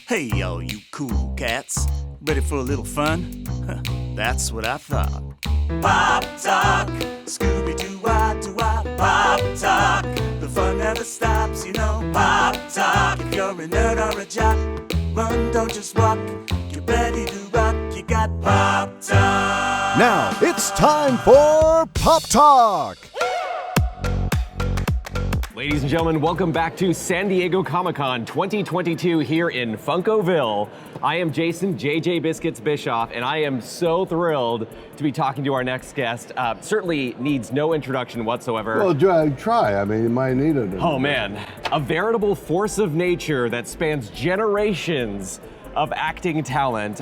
Hey, all you cool cats. Ready for a little fun? Huh, that's what I thought. Pop Talk, Scooby-Doo-Wah-Doo-Wah, Pop Talk. The fun never stops, you know. Pop Talk. If you're a nerd or a jock, run, don't just walk. Get ready to rock, you got Pop Talk. Now, it's time for Pop Talk. Ladies and gentlemen, welcome back to San Diego Comic-Con 2022 here in Funkoville. I am Jason JJ Biscuits Bischoff, and I am so thrilled to be talking to our next guest. Certainly needs no introduction whatsoever. Well, try. I mean, you might need it. Oh man, a veritable force of nature that spans generations of acting talent.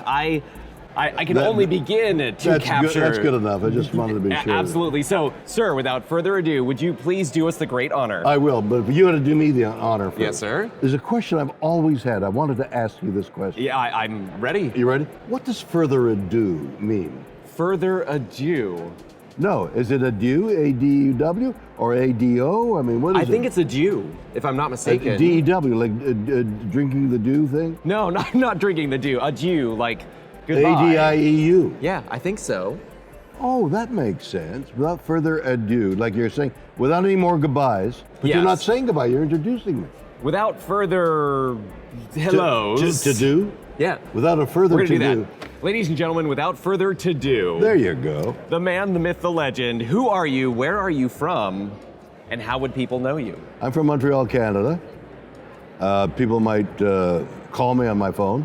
I can only begin to capture. That's good enough. I just wanted to be sure. Absolutely. So, sir, without further ado, would you please do us the great honor? I will, but you got to do me the honor first. Yes, sir. There's a question I've always had. I wanted to ask you this question. Yeah, I'm ready. You ready? What does further ado mean? Further ado. No, is it adieu, A-D-U-W, or A-D-O? I mean, what is it? I think it's a dew, if I'm not mistaken. D-E-W, like drinking the dew thing? No, not drinking the dew. A dew, like goodbye. A-D-I-E-U. Yeah, I think so. Oh, that makes sense. Without further ado, like you're saying, without any more goodbyes, but Yes. you're not saying goodbye, you're introducing me. Without further hellos. To do? Yeah. Without a further We're gonna to do that. Ladies and gentlemen, without further to do. There you go. The man, the myth, the legend. Who are you? Where are you from? And how would people know you? I'm from Montreal, Canada. People might call me on my phone.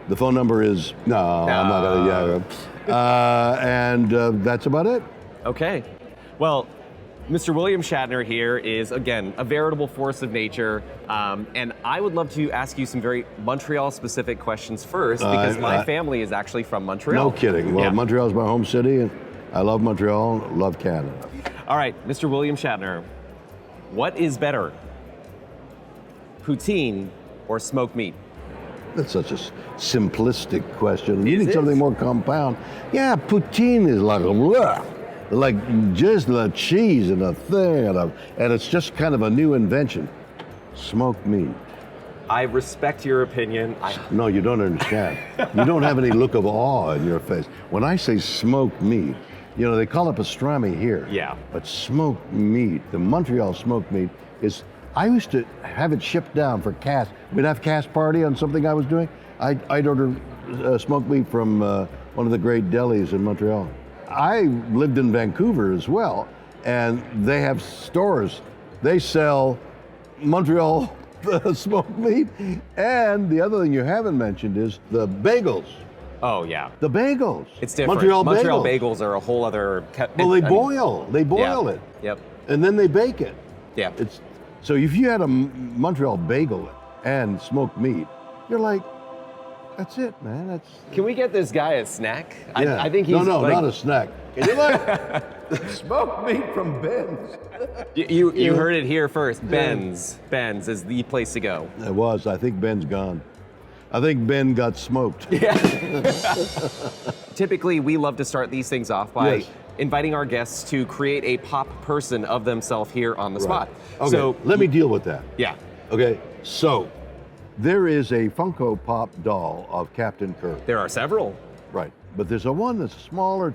The phone number is, I'm not gonna, and that's about it. Okay. Well, Mr. William Shatner here is, again, a veritable force of nature. And I would love to ask you some very Montreal-specific questions first, because my family is actually from Montreal. No kidding. Well, Yeah. Montreal's my home city, and I love Montreal, love Canada. All right, Mr. William Shatner, what is better, poutine or smoked meat? That's such a simplistic question. You Is need it? something more compound. Yeah, poutine is like just the cheese and a thing, and it's just kind of a new invention. Smoked meat. I respect your opinion. No, you don't understand. You don't have any look of awe in your face. When I say smoked meat, you know, they call it pastrami here. Yeah. But smoked meat, the Montreal smoked meat is, I used to have it shipped down for cast. We'd have cast party on something I was doing. I'd order smoked meat from one of the great delis in Montreal. I lived in Vancouver as well, and they have stores. They sell Montreal smoked meat, and the other thing you haven't mentioned is the bagels. Oh, yeah. The bagels. It's different. Montreal bagels are a whole other... Well, they boil it, Yep. and then they bake it. Yeah. So if you had a Montreal bagel and smoked meat, you're like, that's it, man. Can we get this guy a snack? Yeah. I think he's not a snack. Can you like smoked meat from Ben's? You heard it here first. Ben's is the place to go. It was. I think Ben's gone. I think Ben got smoked. Typically, we love to start these things off by Yes. inviting our guests to create a pop person of themselves here on the spot. Okay, So let me deal with that. yeah. Okay, so there is a Funko Pop doll of Captain Kirk. There are several. Right, but there's a one that's smaller.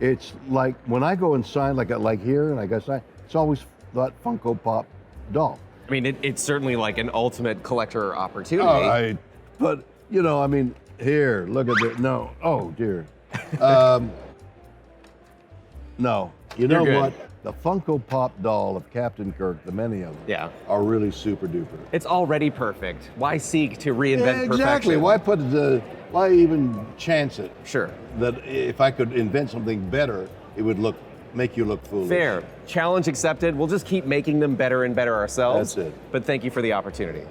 It's like when I go and sign, like here, and I go sign, it's always that Funko Pop doll. I mean, it's certainly like an ultimate collector opportunity. But you know, I mean, here, look at it. No, oh dear. No, you know You're good. what? The Funko Pop doll of Captain Kirk, the many of them, Yeah. are really super duper. It's already perfect. Why seek to reinvent Yeah, exactly. perfection? Why even chance it? Sure. That if I could invent something better, it would make you look foolish. Fair. Challenge accepted. We'll just keep making them better and better ourselves. That's it. But thank you for the opportunity.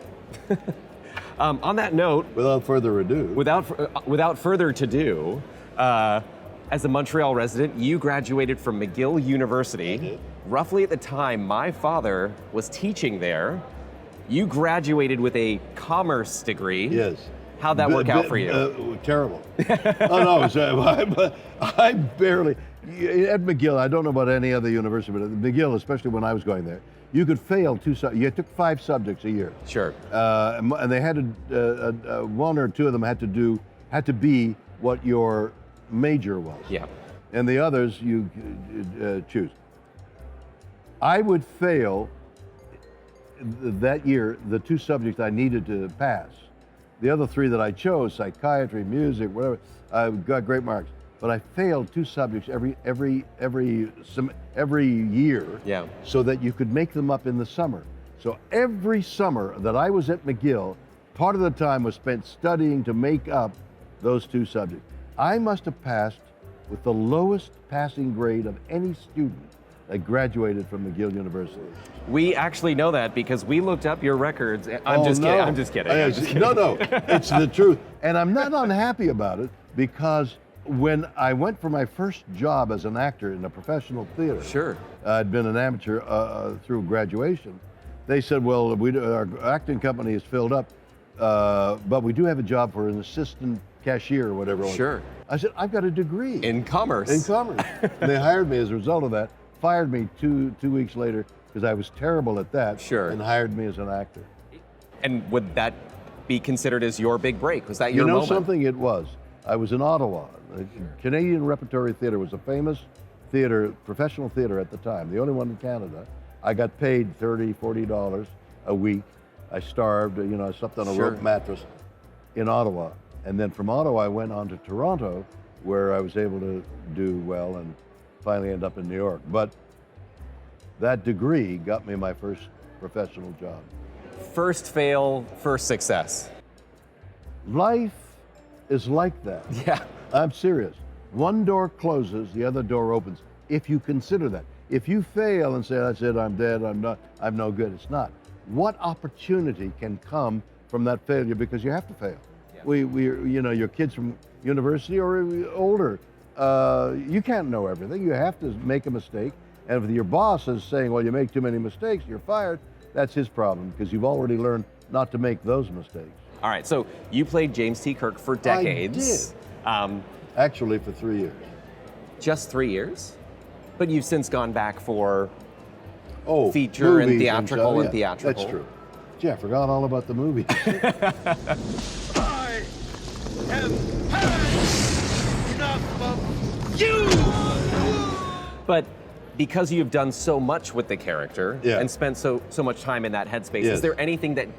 On that note, Without further ado. without further to do, as a Montreal resident, you graduated from McGill University. I did. Roughly at the time my father was teaching there. You graduated with a commerce degree. Yes. How'd that work out for you? Terrible. I barely. At McGill, I don't know about any other university, but at McGill, especially when I was going there, you could fail you took 5 subjects a year. Sure. And they had to, 1 or 2 of them had to be what your major was. Yeah. And the others you choose. I would fail that year the 2 subjects I needed to pass. The other 3 that I chose, psychiatry, music, whatever, I got great marks. But I failed 2 subjects every year, Yeah. so that you could make them up in the summer. So every summer that I was at McGill, part of the time was spent studying to make up those 2 subjects. I must have passed with the lowest passing grade of any student that graduated from McGill University. We actually know that because we looked up your records. I'm just no. kidding. I'm just kidding. No, it's the truth. And I'm not unhappy about it, because when I went for my first job as an actor in a professional theater, Sure. I'd been an amateur through graduation. They said, well, our acting company is filled up, but we do have a job for an assistant cashier or whatever. it was." Sure. I said, I've got a degree In commerce. in commerce. And they hired me as a result of that, fired me two weeks later because I was terrible at that, Sure. and hired me as an actor. And would that be considered as your big break? Was that your You know moment? something? It was. I was in Ottawa. The Canadian Repertory Theatre was a famous theatre, professional theatre at the time, the only one in Canada. I got paid $30, $40 a week. I starved, I slept on a Sure. rope mattress in Ottawa. And then from Ottawa, I went on to Toronto, where I was able to do well and finally end up in New York. But that degree got me my first professional job. First fail, first success. Life is like that. Yeah. I'm serious. One door closes, the other door opens. If you consider that. If you fail and say, that's it, I'm dead, I'm no good, it's not. What opportunity can come from that failure? Because you have to fail. Yeah. Your kids from university or older, you can't know everything. You have to make a mistake. And if your boss is saying, well, you make too many mistakes, you're fired, that's his problem, because you've already learned not to make those mistakes. All right, so you played James T. Kirk for decades. I did. Actually, for 3 years. Just 3 years? But you've since gone back for movies feature and and theatrical stuff, and theatrical. That's true. Gee, I forgot all about the movies. I have had enough of you! But because you've done so much with the character Yeah. and spent so much time in that headspace, Yes. is there anything that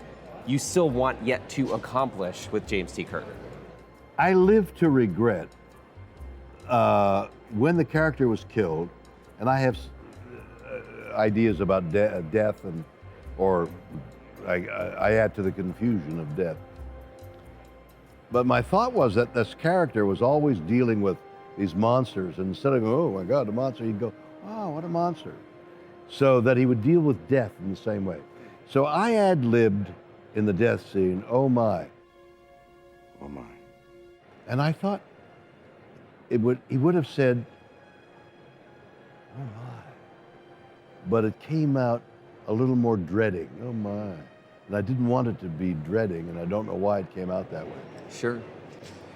you still want yet to accomplish with James T. Kirk? I live to regret when the character was killed, and I have ideas about death, or I add to the confusion of death. But my thought was that this character was always dealing with these monsters, and instead of going, oh my God, the monster, he'd go, oh, what a monster. So that he would deal with death in the same way. So I ad-libbed in the death scene, oh my. Oh my. And I thought he would have said, oh my. But it came out a little more dreading, oh my. And I didn't want it to be dreading, and I don't know why it came out that way. Sure.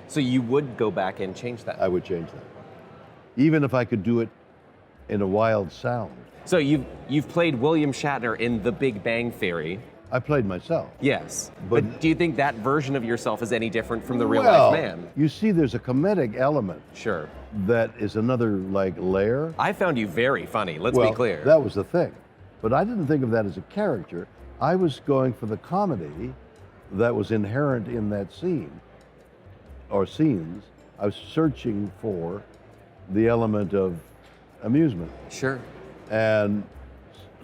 So you would go back and change that? I would change that. Even if I could do it in a wild sound. So you've played William Shatner in The Big Bang Theory. I played myself. Yes. But- But do you think that version of yourself is any different from the real Well, life man? you see, there's a comedic element Sure. that is another layer. I found you very funny, let's be clear. That was the thing. But I didn't think of that as a character. I was going for the comedy that was inherent in that scene, or scenes. I was searching for the element of amusement. Sure. And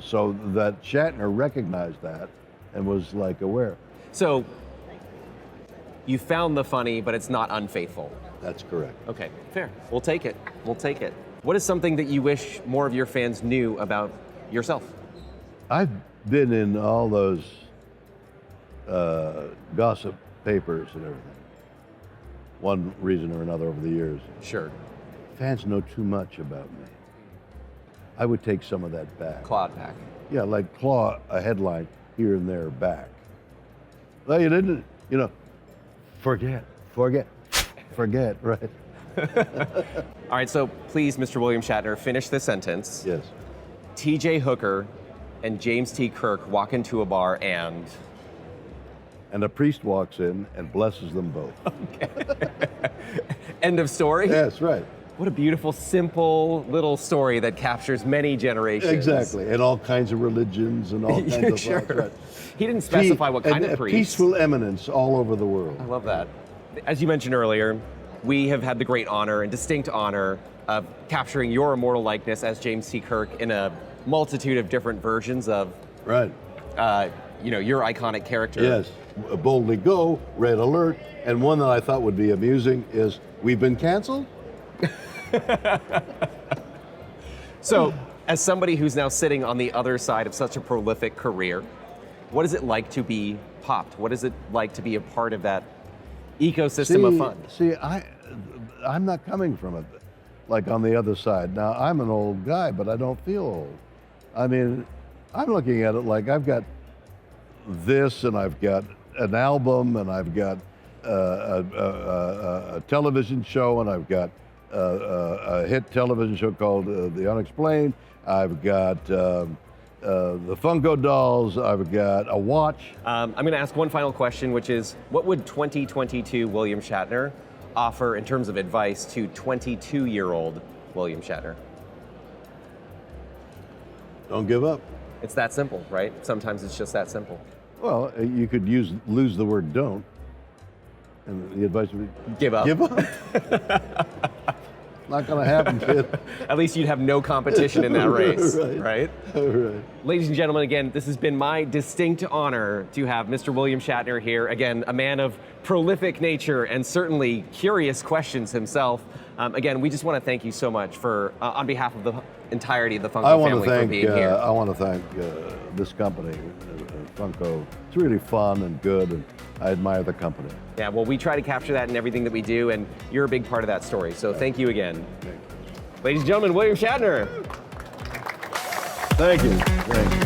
so that Shatner recognized that and was aware. So you found the funny, but it's not unfaithful. That's correct. Okay, fair. We'll take it. We'll take it. What is something that you wish more of your fans knew about yourself? I've been in all those gossip papers and everything, one reason or another over the years. Sure. Fans know too much about me. I would take some of that back. Clawed back. Yeah, claw a headline here and there back. Well, you didn't, forget, right? All right, so please, Mr. William Shatner, finish this sentence. Yes. T.J. Hooker and James T. Kirk walk into a bar and a priest walks in and blesses them both. end of story? Yes, right. What a beautiful, simple little story that captures many generations. Exactly, and all kinds of religions and all kinds of Sure. thoughts, right. He didn't specify what kind and of a priest. peaceful eminence all over the world. I love that. As you mentioned earlier, we have had the great honor and distinct honor of capturing your immortal likeness as James T. Kirk in a multitude of different versions of, Right. your iconic character. Yes. Boldly Go, Red Alert, and one that I thought would be amusing is We've Been Canceled? So, as somebody who's now sitting on the other side of such a prolific career, what is it like to be popped? What is it like to be a part of that ecosystem of fun? See, I'm not coming from it like on the other side. Now, I'm an old guy, but I don't feel old. I mean, I'm looking at it like I've got this, and I've got an album, and I've got a television show, and I've got a hit television show called The Unexplained. I've got the Funko dolls. I've got a watch. I'm going to ask one final question, which is, what would 2022 William Shatner offer in terms of advice to 22-year-old William Shatner? Don't give up. It's that simple, right? Sometimes it's just that simple. Well, you could lose the word "don't," and the advice would be Give up. give up. Not going to happen, kid. At least you'd have no competition in that race, right? Right. Ladies and gentlemen, again, this has been my distinct honor to have Mr. William Shatner here. Again, a man of prolific nature and certainly curious questions himself. Again, we just want to thank you so much for, on behalf of the entirety of the Funko family, for being here. I want to thank this company, Funko. It's really fun and good, and I admire the company. Yeah, well, we try to capture that in everything that we do, and you're a big part of that story. So thank you again. Thank you. Ladies and gentlemen, William Shatner. Thank you. Thank you.